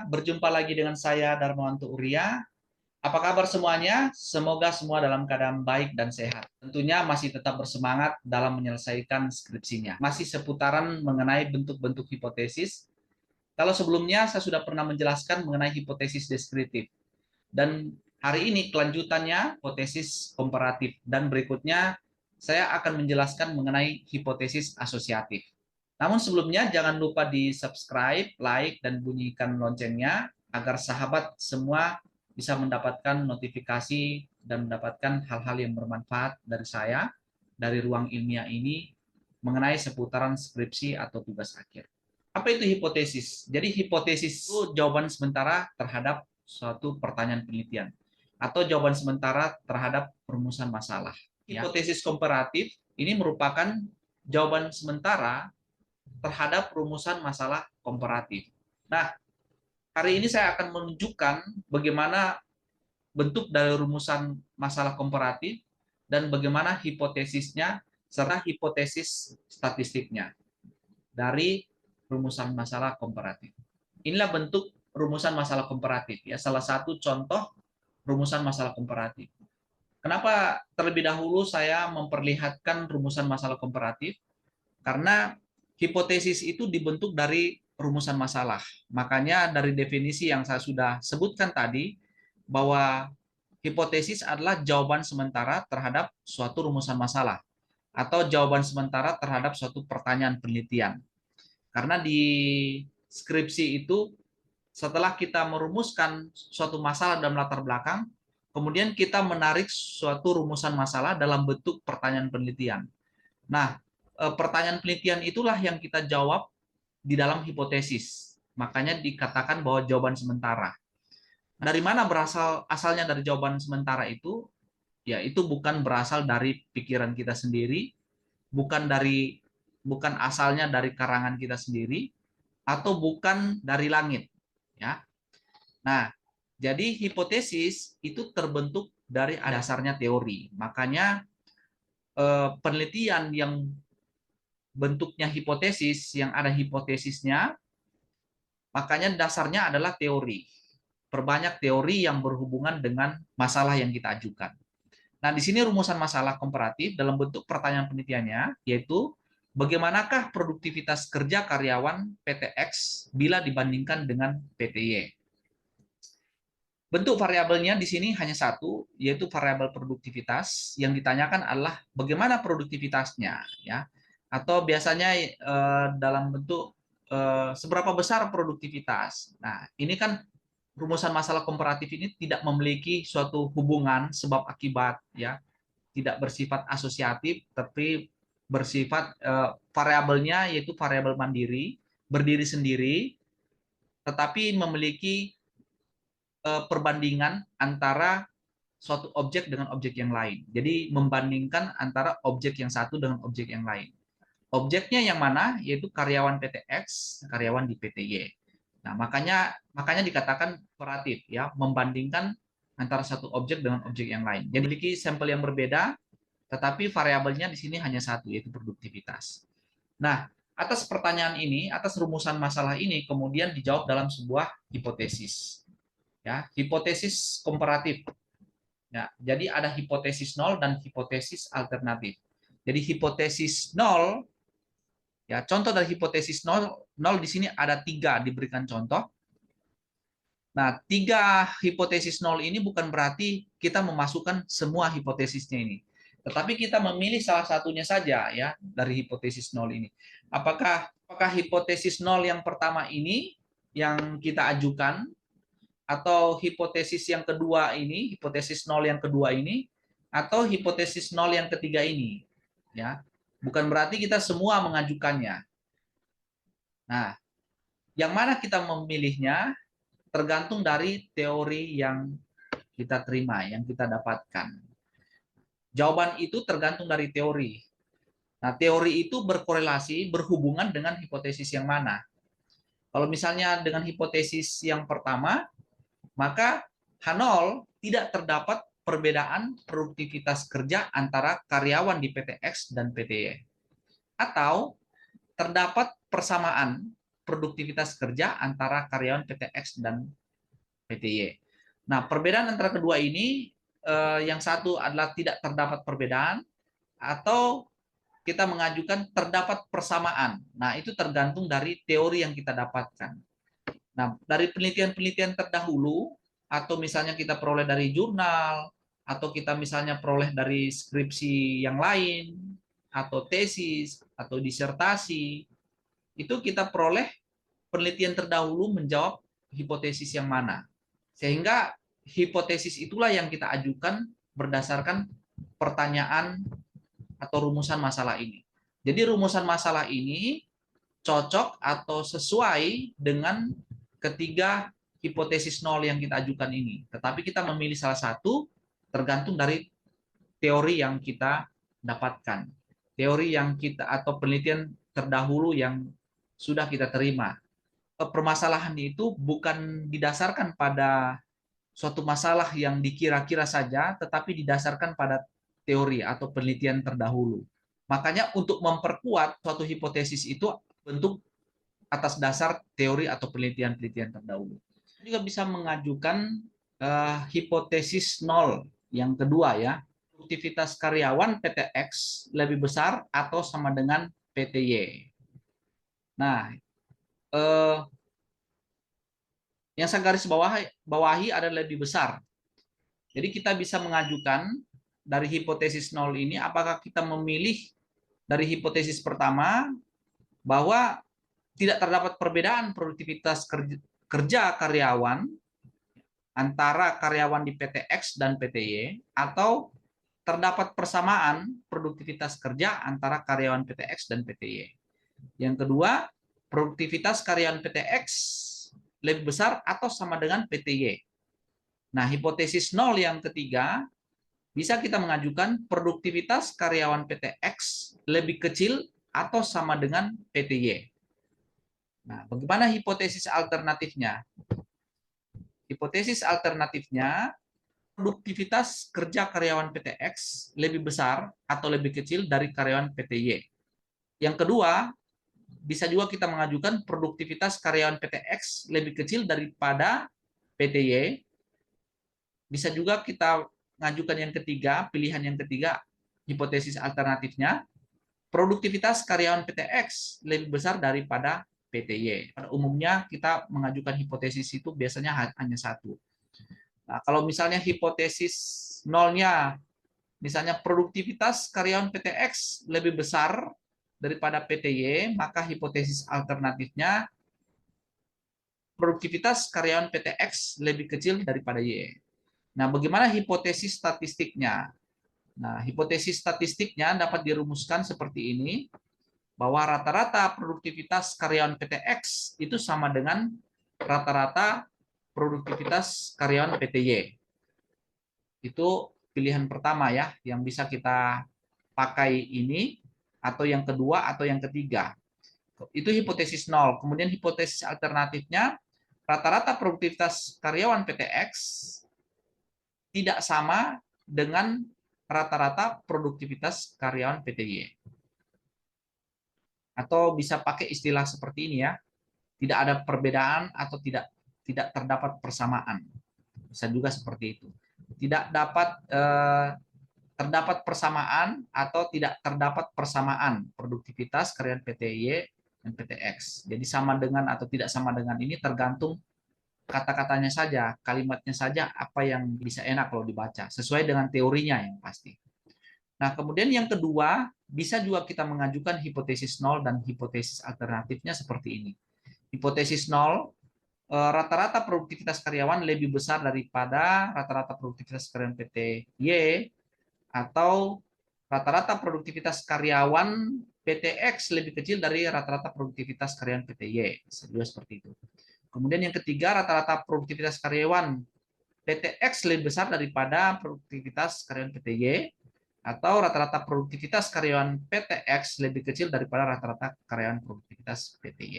Berjumpa lagi dengan saya Darmawanto Uria. Apa kabar semuanya? Semoga semua dalam keadaan baik dan sehat. Tentunya masih tetap bersemangat dalam menyelesaikan skripsinya. Masih seputaran mengenai bentuk-bentuk hipotesis. Kalau sebelumnya saya sudah pernah menjelaskan mengenai hipotesis deskriptif. Dan hari ini kelanjutannya hipotesis komparatif. Dan berikutnya saya akan menjelaskan mengenai hipotesis asosiatif. Namun sebelumnya jangan lupa di subscribe, like, dan bunyikan loncengnya agar sahabat semua bisa mendapatkan notifikasi dan mendapatkan hal-hal yang bermanfaat dari saya, dari ruang ilmiah ini mengenai seputaran skripsi atau tugas akhir. Apa itu hipotesis? Jadi hipotesis itu jawaban sementara terhadap suatu pertanyaan penelitian atau jawaban sementara terhadap perumusan masalah. Hipotesis komparatif ini merupakan jawaban sementara terhadap rumusan masalah komparatif. Nah, hari ini saya akan menunjukkan bagaimana bentuk dari rumusan masalah komparatif dan bagaimana hipotesisnya serta hipotesis statistiknya dari rumusan masalah komparatif. Inilah bentuk rumusan masalah komparatif ya, salah satu contoh rumusan masalah komparatif. Kenapa terlebih dahulu saya memperlihatkan rumusan masalah komparatif? Karena hipotesis itu dibentuk dari rumusan masalah. Makanya dari definisi yang saya sudah sebutkan tadi, bahwa hipotesis adalah jawaban sementara terhadap suatu rumusan masalah atau jawaban sementara terhadap suatu pertanyaan penelitian. Karena di skripsi itu setelah kita merumuskan suatu masalah dalam latar belakang, kemudian kita menarik suatu rumusan masalah dalam bentuk pertanyaan penelitian. Nah, pertanyaan penelitian itulah yang kita jawab di dalam hipotesis. Makanya dikatakan bahwa jawaban sementara. Dari mana asalnya dari jawaban sementara itu? Ya, itu bukan berasal dari pikiran kita sendiri, bukan asalnya dari karangan kita sendiri, atau bukan dari langit. Ya. Nah, jadi hipotesis itu terbentuk dari dasarnya teori. Makanya penelitian yang bentuknya hipotesis, yang ada hipotesisnya, makanya dasarnya adalah teori. Perbanyak teori yang berhubungan dengan masalah yang kita ajukan. Nah, di sini rumusan masalah komparatif dalam bentuk pertanyaan penelitiannya, yaitu bagaimanakah produktivitas kerja karyawan PT X bila dibandingkan dengan PT Y. Bentuk variabelnya di sini hanya satu, yaitu variabel produktivitas. Yang ditanyakan adalah bagaimana produktivitasnya, ya, atau biasanya dalam bentuk seberapa besar produktivitas. Nah, ini kan rumusan masalah komparatif ini tidak memiliki suatu hubungan sebab akibat, ya, tidak bersifat asosiatif, tapi bersifat variabelnya yaitu variabel mandiri, berdiri sendiri, tetapi memiliki perbandingan antara suatu objek dengan objek yang lain. Jadi membandingkan antara objek yang satu dengan objek yang lain. Objeknya yang mana? Yaitu karyawan PT X, karyawan di PT Y. Nah, makanya dikatakan komparatif, ya, membandingkan antara satu objek dengan objek yang lain. Jadi memiliki sampel yang berbeda, tetapi variabelnya di sini hanya satu, yaitu produktivitas. Nah, atas pertanyaan ini, atas rumusan masalah ini, kemudian dijawab dalam sebuah hipotesis. Ya, hipotesis komparatif. Ya, jadi ada hipotesis nol dan hipotesis alternatif. Jadi hipotesis nol, ya, contoh dari hipotesis nol di sini ada 3 diberikan contoh. Nah, 3 hipotesis nol ini bukan berarti kita memasukkan semua hipotesisnya ini, tetapi kita memilih salah satunya saja, ya, dari hipotesis nol ini. Apakah hipotesis nol yang pertama ini yang kita ajukan, atau hipotesis yang kedua ini, hipotesis nol yang kedua ini, atau hipotesis nol yang ketiga ini, ya. Bukan berarti kita semua mengajukannya. Nah, yang mana kita memilihnya tergantung dari teori yang kita terima, yang kita dapatkan. Jawaban itu tergantung dari teori. Nah, teori itu berkorelasi, berhubungan dengan hipotesis yang mana. Kalau misalnya dengan hipotesis yang pertama, maka H0 tidak terdapat perbedaan produktivitas kerja antara karyawan di PT X dan PT Y. Atau terdapat persamaan produktivitas kerja antara karyawan PT X dan PT Y. Nah, perbedaan antara kedua ini, yang satu adalah tidak terdapat perbedaan, atau kita mengajukan terdapat persamaan. Nah, itu tergantung dari teori yang kita dapatkan. Nah, dari penelitian-penelitian terdahulu, atau misalnya kita peroleh dari jurnal, atau kita misalnya peroleh dari skripsi yang lain, atau tesis, atau disertasi, itu kita peroleh penelitian terdahulu menjawab hipotesis yang mana. Sehingga hipotesis itulah yang kita ajukan berdasarkan pertanyaan atau rumusan masalah ini. Jadi rumusan masalah ini cocok atau sesuai dengan ketiga hipotesis nol yang kita ajukan ini. Tetapi kita memilih salah satu tergantung dari teori yang kita dapatkan. Teori yang kita atau penelitian terdahulu yang sudah kita terima. Permasalahan itu bukan didasarkan pada suatu masalah yang dikira-kira saja, tetapi didasarkan pada teori atau penelitian terdahulu. Makanya untuk memperkuat suatu hipotesis itu bentuk atas dasar teori atau penelitian-penelitian terdahulu. Juga bisa mengajukan hipotesis nol yang kedua ya. Produktivitas karyawan PT X lebih besar atau sama dengan PT Y. Nah, yang saya garis bawahi adalah lebih besar. Jadi kita bisa mengajukan dari hipotesis nol ini, apakah kita memilih dari hipotesis pertama bahwa tidak terdapat perbedaan produktivitas kerja karyawan antara karyawan di PT X dan PT Y, atau terdapat persamaan produktivitas kerja antara karyawan PT X dan PT Y. Yang kedua, produktivitas karyawan PT X lebih besar atau sama dengan PT Y. Nah, hipotesis nol yang ketiga, bisa kita mengajukan produktivitas karyawan PT X lebih kecil atau sama dengan PT Y. Nah, bagaimana hipotesis alternatifnya? Hipotesis alternatifnya, produktivitas kerja karyawan PT X lebih besar atau lebih kecil dari karyawan PT Y. Yang kedua, bisa juga kita mengajukan produktivitas karyawan PT X lebih kecil daripada PT Y. Bisa juga kita mengajukan yang ketiga, pilihan yang ketiga, hipotesis alternatifnya, produktivitas karyawan PT X lebih besar daripada PT Y. Pada umumnya kita mengajukan hipotesis itu biasanya hanya satu. Nah, kalau misalnya hipotesis nolnya, misalnya produktivitas karyawan PT X lebih besar daripada PT Y, maka hipotesis alternatifnya produktivitas karyawan PT X lebih kecil daripada Y. Nah, bagaimana hipotesis statistiknya? Nah, hipotesis statistiknya dapat dirumuskan seperti ini, bahwa rata-rata produktivitas karyawan PT X itu sama dengan rata-rata produktivitas karyawan PT Y. Itu pilihan pertama ya, yang bisa kita pakai ini, atau yang kedua, atau yang ketiga. Itu hipotesis nol. Kemudian hipotesis alternatifnya, rata-rata produktivitas karyawan PT X tidak sama dengan rata-rata produktivitas karyawan PT Y. Atau bisa pakai istilah seperti ini ya, tidak ada perbedaan atau tidak terdapat persamaan. Bisa juga seperti itu. Tidak dapat terdapat persamaan atau tidak terdapat persamaan produktivitas karyawan PT Y dan PT X. Jadi sama dengan atau tidak sama dengan ini tergantung kata-katanya saja, kalimatnya saja apa yang bisa enak kalau dibaca, sesuai dengan teorinya yang pasti. Nah, kemudian yang kedua, bisa juga kita mengajukan hipotesis nol dan hipotesis alternatifnya seperti ini. Hipotesis nol, rata-rata produktivitas karyawan lebih besar daripada rata-rata produktivitas karyawan PT Y, atau rata-rata produktivitas karyawan PT X lebih kecil dari rata-rata produktivitas karyawan PT Y. Juga seperti itu. Kemudian yang ketiga, rata-rata produktivitas karyawan PT X lebih besar daripada produktivitas karyawan PT Y, atau rata-rata produktivitas karyawan PT X lebih kecil daripada rata-rata karyawan produktivitas PT Y.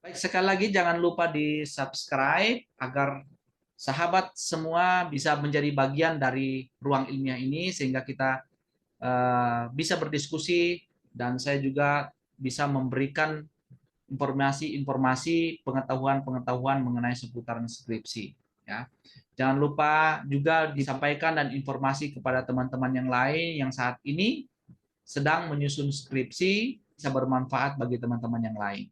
Baik, sekali lagi jangan lupa di-subscribe agar sahabat semua bisa menjadi bagian dari ruang ilmiah ini, sehingga kita bisa berdiskusi dan saya juga bisa memberikan informasi-informasi, pengetahuan-pengetahuan mengenai seputaran skripsi. Ya. Jangan lupa juga disampaikan dan informasi kepada teman-teman yang lain yang saat ini sedang menyusun skripsi, bisa bermanfaat bagi teman-teman yang lain.